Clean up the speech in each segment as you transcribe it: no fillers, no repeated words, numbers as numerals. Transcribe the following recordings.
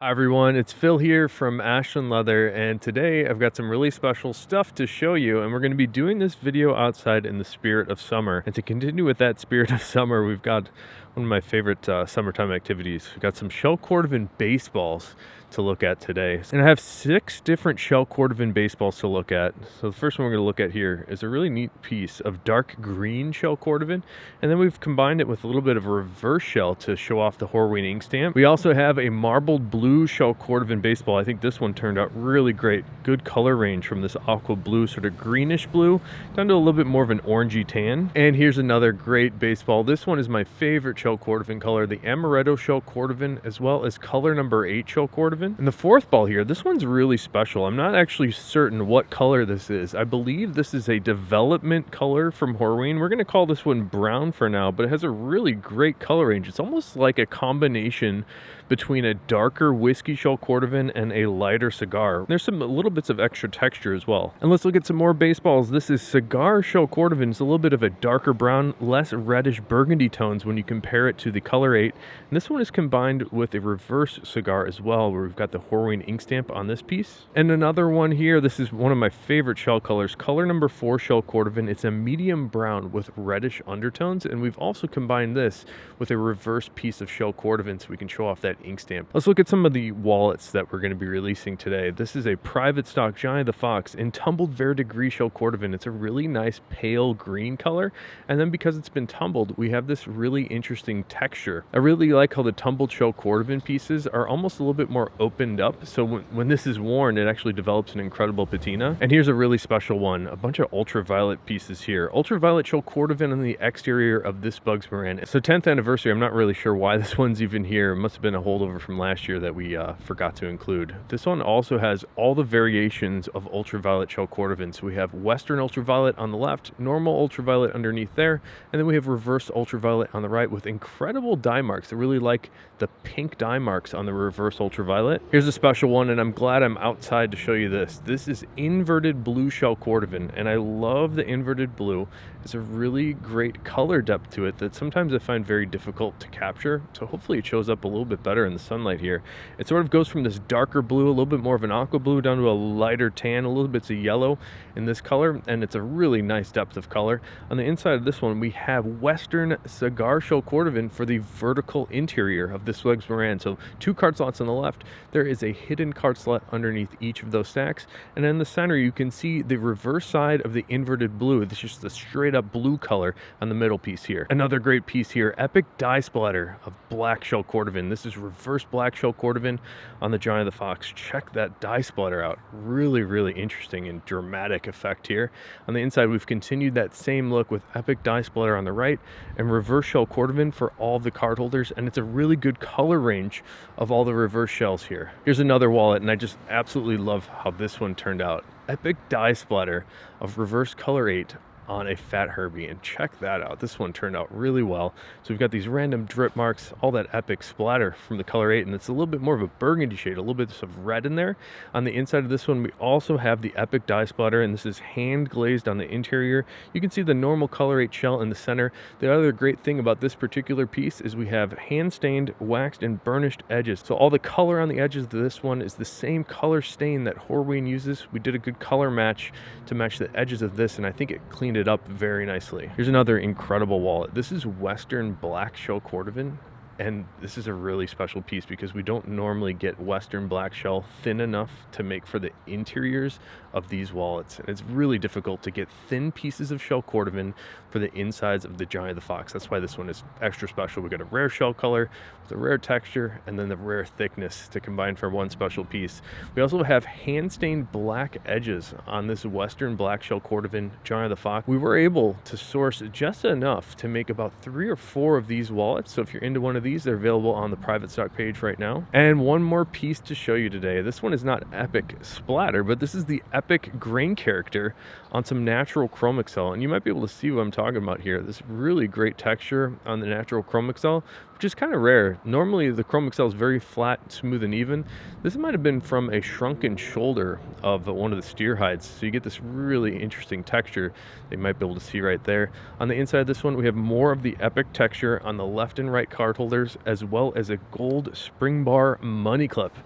Hi everyone, it's Phil here from Ashland Leather, and today I've got some really special stuff to show you, and we're going to be doing this video outside in the spirit of summer. And to continue with that spirit of summer, we've got one of my favorite summertime activities. We've got some shell Cordovan baseballs to look at today. And I have 6 different shell Cordovan baseballs to look at. So the first one we're going to look at here is a really neat piece of dark green shell Cordovan, and then we've combined it with a little bit of a reverse shell to show off the Horween ink stamp. We also have a marbled blue shell Cordovan baseball. I think this one turned out really great. Good color range from this aqua blue, sort of greenish blue, down to a little bit more of an orangey tan. And here's another great baseball. This one is my favorite shell Cordovan color, the amaretto shell Cordovan, as well as color number 8 shell Cordovan. And the fourth ball here, this one's really special. I'm not actually certain what color this is. I believe this is a development color from Horween. We're going to call this one brown for now, but it has a really great color range. It's almost like a combination between a darker whiskey shell Cordovan and a lighter cigar. There's some little bits of extra texture as well. And let's look at some more baseballs. This is cigar shell Cordovan. It's a little bit of a darker brown, less reddish burgundy tones when you compare it to the color 8. And this one is combined with a reverse cigar as well, where we've got the Horween ink stamp on this piece. And another one here, this is one of my favorite shell colors, color number 4 shell Cordovan. It's a medium brown with reddish undertones, and we've also combined this with a reverse piece of shell Cordovan so we can show off that ink stamp. Let's look at some of the wallets that we're going to be releasing today. This is a private stock Giant the Fox in tumbled verdigris shell Cordovan. It's a really nice pale green color, and then because it's been tumbled, we have this really interesting texture. I really like how the tumbled shell Cordovan pieces are almost a little bit more opened up, so when this is worn, it actually develops an incredible patina. And here's a really special one, a bunch of ultraviolet pieces here. Ultraviolet shell Cordovan on the exterior of this Bugs Moran. So 10th anniversary, I'm not really sure why this one's even here. It must have been a holdover from last year that we forgot to include. This one also has all the variations of ultraviolet shell Cordovan. So we have Western ultraviolet on the left, normal ultraviolet underneath there, and then we have reverse ultraviolet on the right with incredible dye marks. I really like the pink dye marks on the reverse ultraviolet. Here's a special one, and I'm glad I'm outside to show you this. This is inverted blue shell Cordovan, and I love the inverted blue. It's a really great color depth to it that sometimes I find very difficult to capture, so hopefully it shows up a little bit better in the sunlight here. It sort of goes from this darker blue, a little bit more of an aqua blue, down to a lighter tan, a little bits of yellow in this color, and it's a really nice depth of color. On the inside of this one, we have Western cigar shell Cordovan for the vertical interior of this Bugs Moran. So 2 card slots on the left, there is a hidden card slot underneath each of those stacks, and in the center you can see the reverse side of the inverted blue. This is just the straight up blue color on the middle piece here. Another great piece here, epic dye splatter of black shell Cordovan. This is reverse black shell Cordovan on the Giant of the Fox. Check that dye splatter out. Really interesting and dramatic effect here. On the inside, we've continued that same look with epic dye splatter on the right and reverse shell Cordovan for all of the card holders, and it's a really good color range of all the reverse shells here. Here's another wallet, and I just absolutely love how this one turned out. Epic dye splatter of reverse color 8 on a Fat Herbie, and check that out. This one turned out really well. So we've got these random drip marks, all that epic splatter from the color 8, and it's a little bit more of a burgundy shade, a little bit of red in there. On the inside of this one, we also have the epic dye splatter, and this is hand glazed on the interior. You can see the normal color 8 shell in the center. The other great thing about this particular piece is we have hand stained, waxed, and burnished edges. So all the color on the edges of this one is the same color stain that Horween uses. We did a good color match to match the edges of this, and I think it cleaned it up very nicely. Here's another incredible wallet. This is Western black shell Cordovan, and this is a really special piece because we don't normally get Western black shell thin enough to make for the interiors of these wallets, and it's really difficult to get thin pieces of shell Cordovan for the insides of the Giant of the Fox. That's why this one is extra special. We got a rare shell color with a rare texture and then the rare thickness to combine for one special piece. We also have hand stained black edges on this Western black shell Cordovan Giant of the Fox. We were able to source just enough to make about 3 or 4 of these wallets, so if you're into one of these, they're available on the private stock page right now. And one more piece to show you today. This one is not epic splatter, but this is the epic grain character on some natural chrome excel, and you might be able to see what I'm talking about here. This really great texture on the natural chrome excel which is kind of rare. Normally the Chrome Excel is very flat, smooth, and even. This might have been from a shrunken shoulder of one of the steer hides, so you get this really interesting texture that you might be able to see right there. On the inside of this one, we have more of the epic texture on the left and right card holders, as well as a gold spring bar money clip.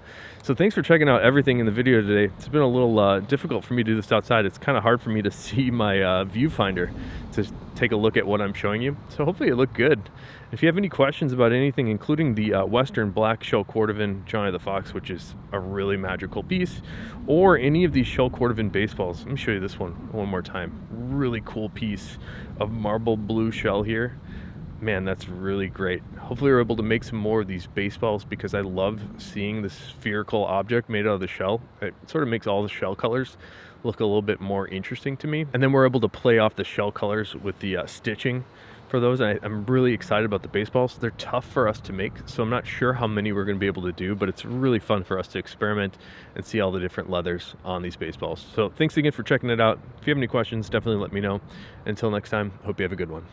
So thanks for checking out everything in the video today. It's been a little difficult for me to do this outside. It's kind of hard for me to see my viewfinder to take a look at what I'm showing you. So hopefully it looked good. If you have any questions about anything, including the Western Black Shell Cordovan Johnny the Fox, which is a really magical piece, or any of these Shell Cordovan baseballs, let me show you this one more time. Really cool piece of marble blue shell here. Man, that's really great. Hopefully we're able to make some more of these baseballs, because I love seeing this spherical object made out of the shell. It sort of makes all the shell colors look a little bit more interesting to me. And then we're able to play off the shell colors with the stitching for those. I'm really excited about the baseballs. They're tough for us to make, so I'm not sure how many we're going to be able to do, but it's really fun for us to experiment and see all the different leathers on these baseballs. So thanks again for checking it out. If you have any questions, definitely let me know. Until next time, hope you have a good one.